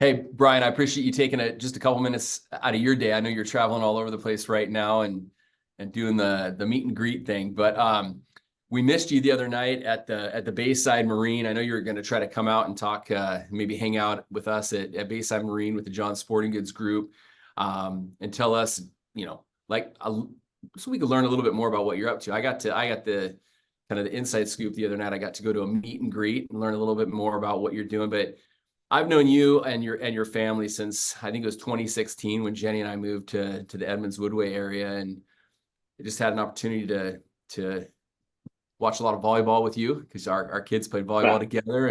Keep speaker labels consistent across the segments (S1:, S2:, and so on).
S1: Hey, Brian, I appreciate you taking just a couple minutes out of your day. I know you're traveling all over the place right now and doing the meet and greet thing, but we missed you the other night at the Bayside Marine. I know you were going to try to come out and talk, maybe hang out with us at Bayside Marine with the John Sporting Goods Group, and tell us, so we could learn a little bit more about what you're up to. I got the kind of the inside scoop the other night. I got to go to a meet and greet and learn a little bit more about what you're doing, but I've known you and your family since I think it was 2016 when Jenny and I moved to the Edmonds Woodway area, and I just had an opportunity to watch a lot of volleyball with you because our kids played volleyball together,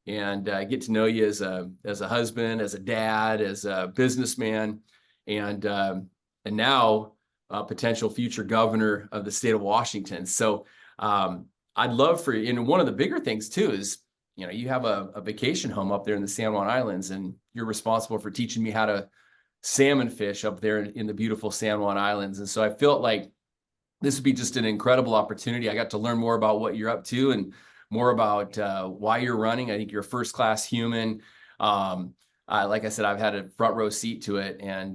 S1: and get to know you as a husband, as a dad, as a businessman, and now a potential future governor of the state of Washington. So I'd love for you. And one of the bigger things too is, you have a vacation home up there in the San Juan Islands, and you're responsible for teaching me how to salmon fish up there in the beautiful San Juan Islands. And so I felt like this would be just an incredible opportunity. I got to learn more about what you're up to and more about why you're running. I think you're a first-class human. Like I said, I've had a front row seat to it, and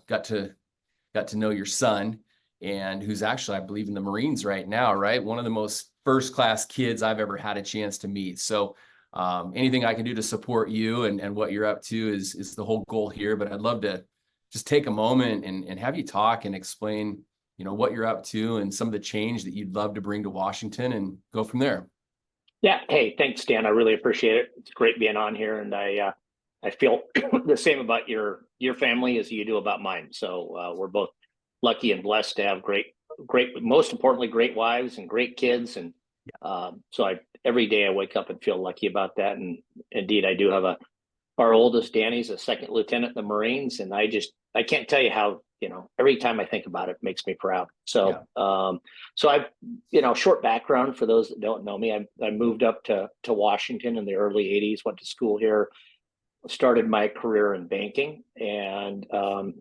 S1: got to know your son, and who's actually, I believe, in the Marines right now, right? One of the most first-class kids I've ever had a chance to meet. So anything I can do to support you and what you're up to is the whole goal here. But I'd love to just take a moment and have you talk and explain, what you're up to and some of the change that you'd love to bring to Washington, and go from there.
S2: Yeah. Hey, thanks, Dan. I really appreciate it. It's great being on here. And I feel the same about your family as you do about mine. So we're both lucky and blessed to have great, most importantly, great wives and great kids. And so every day I wake up and feel lucky about that. And indeed, I do have our oldest, Danny's a second lieutenant in the Marines. And I can't tell you how, every time I think about it, it makes me proud. So, so I've, short background for those that don't know me. I moved up to Washington in the early 80s, went to school here, started my career in banking, and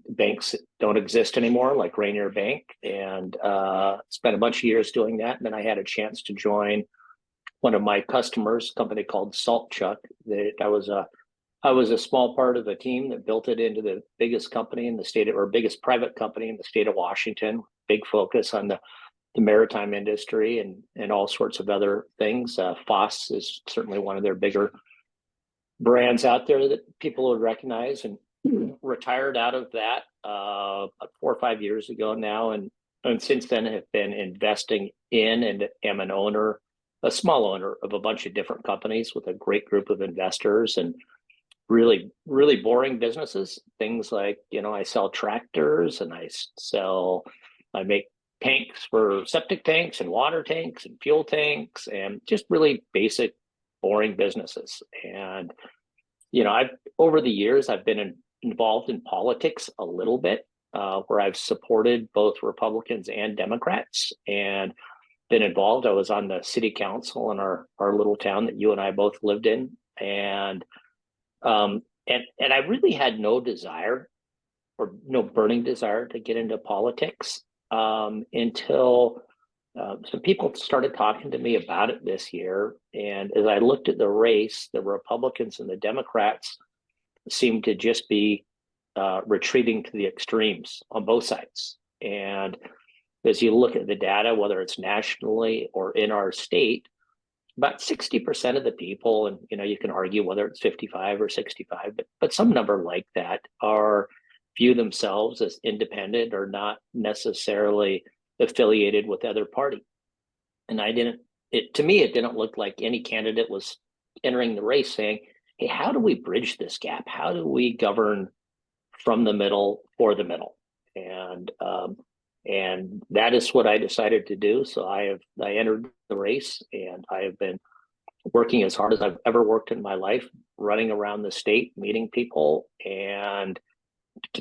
S2: banks don't exist anymore, like Rainier Bank, and spent a bunch of years doing that. And then I had a chance to join one of my customers, a company called Salt Chuck. I was a small part of the team that built it into the biggest company in the state, or biggest private company in the state of Washington. Big focus on the maritime industry and all sorts of other things. Foss is certainly one of their bigger brands out there that people would recognize, and retired out of that 4 or 5 years ago now, and since then have been investing in and am a small owner of a bunch of different companies with a great group of investors, and really, really boring businesses. Things like, I sell tractors, and I make tanks for septic tanks and water tanks and fuel tanks, and just really basic, boring businesses. And over the years I've been involved in politics a little bit, where I've supported both Republicans and Democrats, and been involved. I was on the city council in our little town that you and I both lived in, and I really had no desire, or no burning desire, to get into politics until some people started talking to me about it this year. And as I looked at the race, the Republicans and the Democrats seemed to just be retreating to the extremes on both sides. And as you look at the data, whether it's nationally or in our state, about 60% of the people, and you can argue whether it's 55 or 65, but some number like that, view themselves as independent or not necessarily affiliated with either party. And to me, it didn't look like any candidate was entering the race saying, hey, how do we bridge this gap? How do we govern from the middle for the middle? And that is what I decided to do. So I entered the race, and I have been working as hard as I've ever worked in my life, running around the state, meeting people, and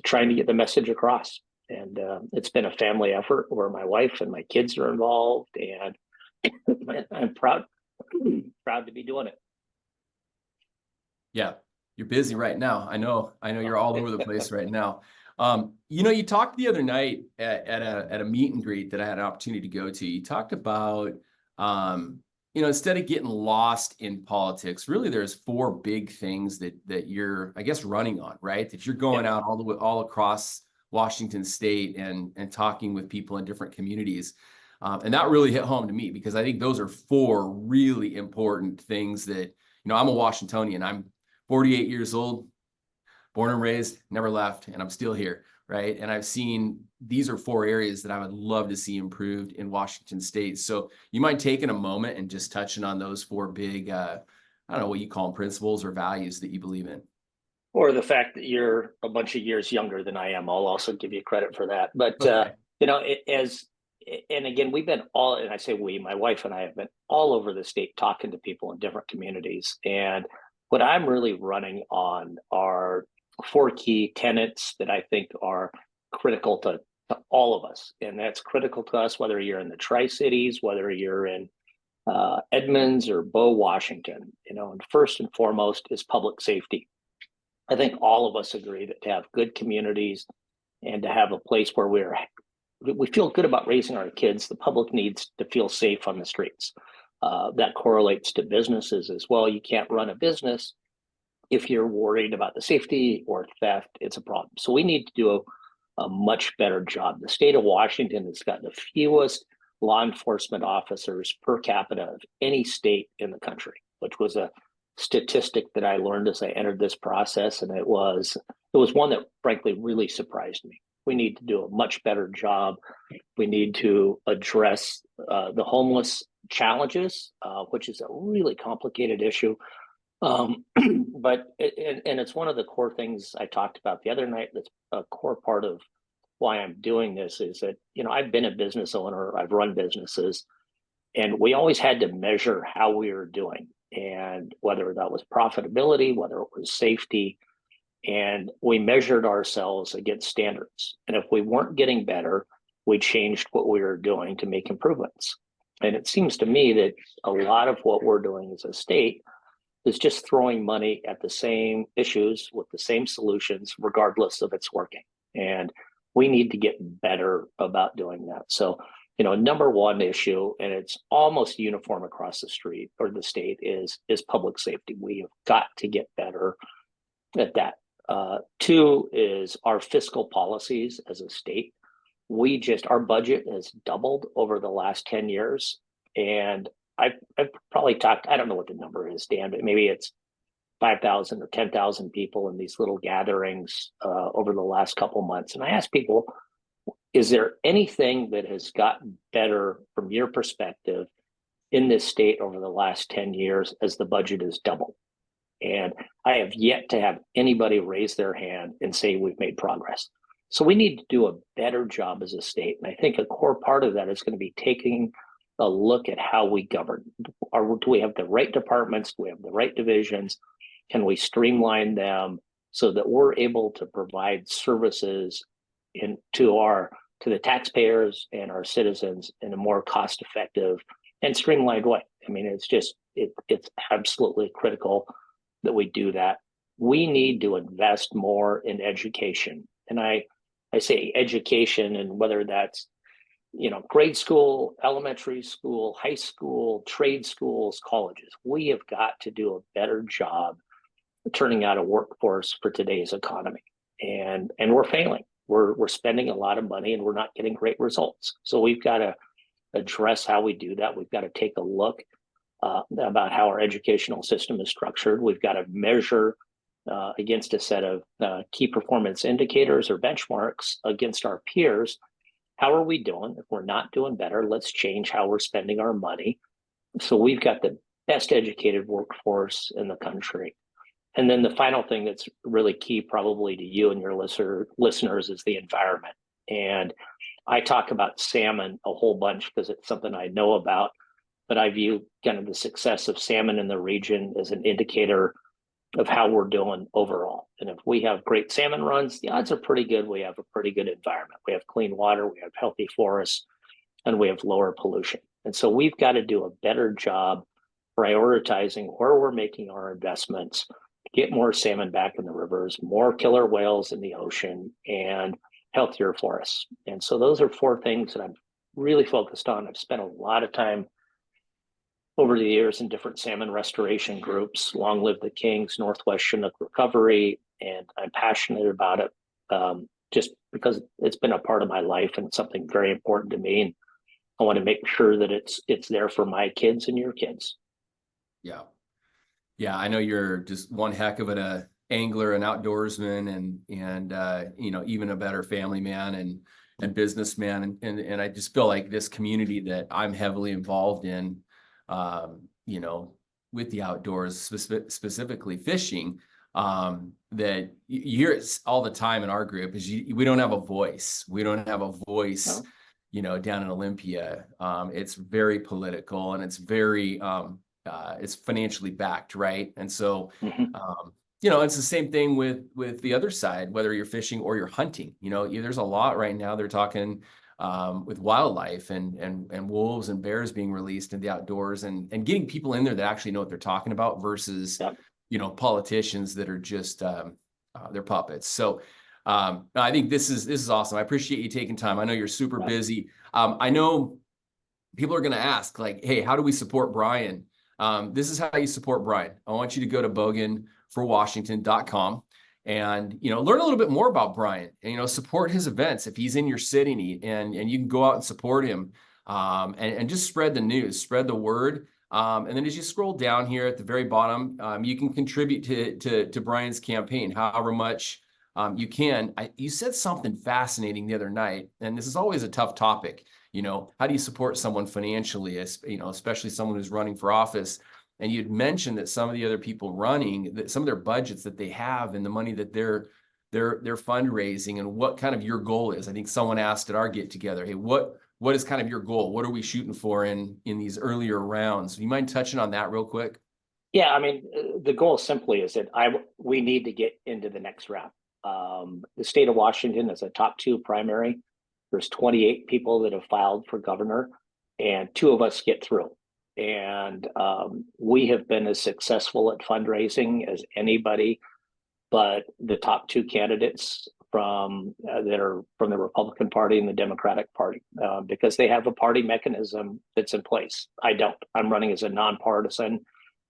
S2: trying to get the message across. And it's been a family effort where my wife and my kids are involved, and I'm proud to be doing it.
S1: Yeah, you're busy right now. I know you're all over the place right now. You talked the other night at a meet and greet that I had an opportunity to go to. You talked about instead of getting lost in politics, really there's four big things that you're, I guess, running on, right? That you're going out all across Washington state and talking with people in different communities. And that really hit home to me because I think those are four really important things that, I'm a Washingtonian. I'm 48 years old, born and raised, never left, and I'm still here, right? And I've seen these are four areas that I would love to see improved in Washington state. So you mind taking a moment and just touching on those four big, I don't know what you call them, principles or values that you believe in?
S2: Or the fact that you're a bunch of years younger than I am, I'll also give you credit for that. But,
S1: Okay.
S2: and again, we've been all, and I say we, my wife and I have been all over the state talking to people in different communities. And what I'm really running on are four key tenets that I think are critical to all of us. And that's critical to us, whether you're in the Tri-Cities, whether you're in Edmonds or Bow, Washington, and first and foremost is public safety. I think all of us agree that to have good communities and to have a place where we feel good about raising our kids, the public needs to feel safe on the streets. That correlates to businesses as well. You can't run a business if you're worried about the safety or theft. It's a problem. So we need to do a much better job. The state of Washington has got the fewest law enforcement officers per capita of any state in the country, which was a statistic that I learned as I entered this process. And it was one that frankly really surprised me. We need to do a much better job. We need to address the homeless challenges, which is a really complicated issue. But it's one of the core things I talked about the other night. That's a core part of why I'm doing this is that, I've been a business owner, I've run businesses, and we always had to measure how we were doing. And whether that was profitability, whether it was safety, and we measured ourselves against standards. And if we weren't getting better, we changed what we were doing to make improvements. And it seems to me that a lot of what we're doing as a state is just throwing money at the same issues with the same solutions, regardless of it's working. And we need to get better about doing that. So, number one issue, and it's almost uniform across the street or the state, is public safety. We have got to get better at that. Two is our fiscal policies as a state. Our budget has doubled over the last 10 years. And I've probably talked, I don't know what the number is, Dan, but maybe it's 5,000 or 10,000 people in these little gatherings over the last couple months. And I asked people, is there anything that has gotten better from your perspective in this state over the last 10 years as the budget has doubled? And I have yet to have anybody raise their hand and say we've made progress. So we need to do a better job as a state. And I think a core part of that is going to be taking a look at how we govern. Do we have the right departments? Do we have the right divisions? Can we streamline them so that we're able to provide services to the taxpayers and our citizens in a more cost-effective and streamlined way? I mean, it's absolutely critical that we do that. We need to invest more in education. And I say education, and whether that's, grade school, elementary school, high school, trade schools, colleges, we have got to do a better job turning out a workforce for today's economy. And we're failing. We're spending a lot of money and we're not getting great results. So we've got to address how we do that. We've got to take a look about how our educational system is structured. We've got to measure against a set of key performance indicators or benchmarks against our peers. How are we doing? If we're not doing better, let's change how we're spending our money. So we've got the best educated workforce in the country. And then the final thing that's really key probably to you and your listeners is the environment. And I talk about salmon a whole bunch because it's something I know about, but I view kind of the success of salmon in the region as an indicator of how we're doing overall. And if we have great salmon runs, the odds are pretty good we have a pretty good environment. We have clean water, we have healthy forests, and we have lower pollution. And so we've got to do a better job prioritizing where we're making our investments, get more salmon back in the rivers, more killer whales in the ocean, and healthier forests. And so those are four things that I'm really focused on. I've spent a lot of time over the years in different salmon restoration groups. Long live the Kings, Northwest Chinook Recovery, and I'm passionate about it just because it's been a part of my life and something very important to me. And I want to make sure that it's there for my kids and your kids.
S1: Yeah. Yeah, I know you're just one heck of an angler and outdoorsman and even a better family man and businessman. And I just feel like this community that I'm heavily involved in, with the outdoors, specifically fishing, that you hear it all the time in our group is we don't have a voice. We don't have a voice, down in Olympia. It's very political and it's very, it's financially backed, right? And so, it's the same thing with the other side, whether you're fishing or you're hunting. There's a lot right now. They're talking with wildlife and wolves and bears being released in the outdoors and getting people in there that actually know what they're talking about versus, politicians that are just they're puppets. So I think this is awesome. I appreciate you taking time. I know you're super busy. I know people are going to ask like, hey, how do we support Brian? This is how you support Brian. I want you to go to bogenforwashington.com and, learn a little bit more about Brian and, support his events. If he's in your city and you can go out and support him and just spread the news, spread the word. And then as you scroll down here at the very bottom, you can contribute to Brian's campaign, however much you can. You said something fascinating the other night, and this is always a tough topic. How do you support someone financially, especially someone who's running for office? And you'd mentioned that some of the other people running, that some of their budgets that they have and the money that they're fundraising and what kind of your goal is. I think someone asked at our get together, hey, what is kind of your goal? What are we shooting for in these earlier rounds? Do you mind touching on that real quick?
S2: Yeah, I mean, the goal simply is that we need to get into the next round. The state of Washington is a top 2 primary. There's 28 people that have filed for governor, and 2 of us get through. And we have been as successful at fundraising as anybody, but the top 2 candidates that are from the Republican Party and the Democratic Party, because they have a party mechanism that's in place. I don't. I'm running as a nonpartisan,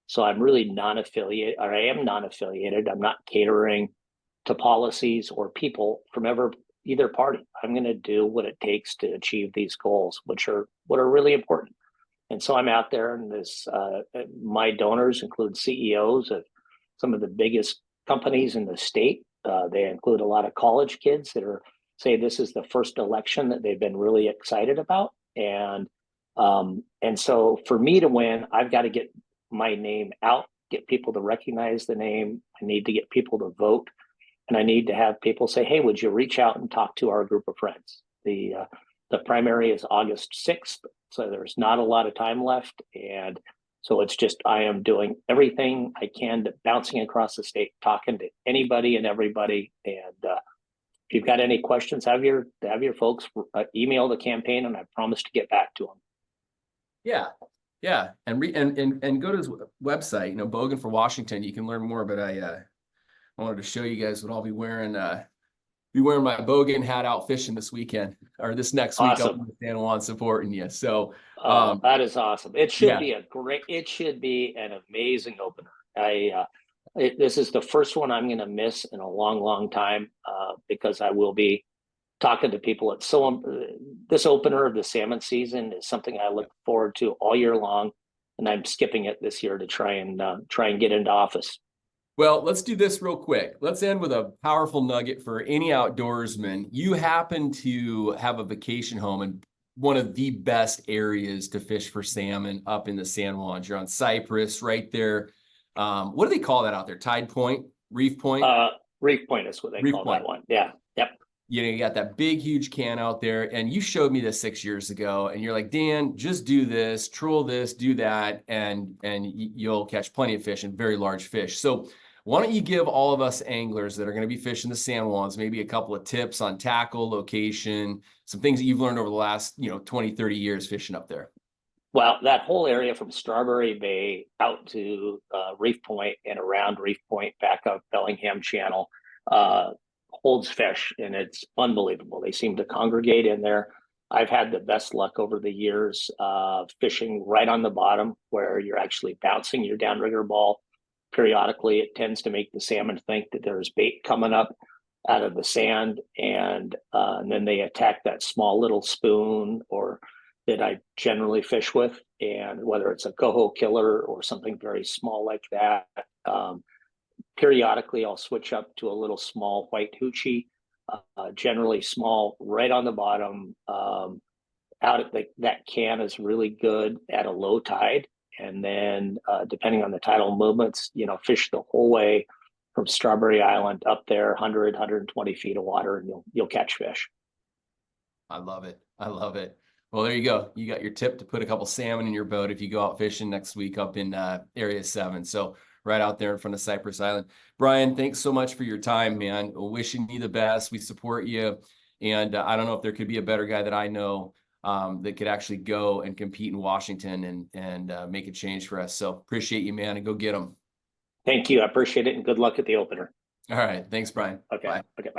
S2: so I'm really non-affiliated, or I am non-affiliated. I'm not catering to policies or people from either party. I'm going to do what it takes to achieve these goals, what are really important. And so I'm out there, and my donors include CEOs of some of the biggest companies in the state. They include a lot of college kids that say this is the first election that they've been really excited about. And so for me to win, I've got to get my name out, get people to recognize the name. I need to get people to vote. And I need to have people say, hey, would you reach out and talk to our group of friends? The primary is August 6th, so there's not a lot of time left. And so it's just, I am doing everything I can, bouncing across the state, talking to anybody and everybody. And if you've got any questions, have your folks email the campaign, and I promise to get back to them.
S1: Yeah. And go to his website, Bogen for Washington. You can learn more, but I wanted to show you guys what I'll be wearing. Be wearing my Bogen hat out fishing this weekend or this next week.
S2: Awesome.
S1: I'll be in San Juan supporting you. So
S2: that is awesome. It should be it should be an amazing opener. This is the first one I'm going to miss in a long, long time because I will be talking to people. This opener of the salmon season is something I look forward to all year long, and I'm skipping it this year to try and get into office.
S1: Well, let's do this real quick. Let's end with a powerful nugget for any outdoorsman. You happen to have a vacation home in one of the best areas to fish for salmon up in the San Juans. You're on Cypress right there. What do they call that out there? Tide Point? Reef Point?
S2: Reef Point is what they call that one. Yeah. Yep.
S1: You got that big, huge can out there, and you showed me this 6 years ago, and you're like, Dan, just do this, troll this, do that, and you'll catch plenty of fish and very large fish. So why don't you give all of us anglers that are going to be fishing the San Juans maybe a couple of tips on tackle, location, some things that you've learned over the last 20, 30 years fishing up there?
S2: Well, that whole area from Strawberry Bay out to Reef Point and around Reef Point back up Bellingham Channel holds fish, and it's unbelievable. They seem to congregate in there. I've had the best luck over the years fishing right on the bottom where you're actually bouncing your downrigger ball. Periodically, it tends to make the salmon think that there's bait coming up out of the sand, and then they attack that small little spoon or that I generally fish with, and whether it's a coho killer or something very small like that. Periodically, I'll switch up to a little small white hoochie, generally small, right on the bottom. Out at that can is really good at a low tide, and then depending on the tidal movements, fish the whole way from Strawberry Island up there, 100, 120 feet of water, and you'll catch fish.
S1: I love it. I love it. Well, there you go. You got your tip to put a couple salmon in your boat if you go out fishing next week up in Area 7. So right out there in front of Cypress Island. Brian, thanks so much for your time, man. Wishing you the best. We support you. And I don't know if there could be a better guy that I know that could actually go and compete in Washington and make a change for us. So appreciate you, man, and go get them.
S2: Thank you. I appreciate it, and good luck at the opener.
S1: All right. Thanks, Brian.
S2: Okay.
S1: Bye.
S2: Okay.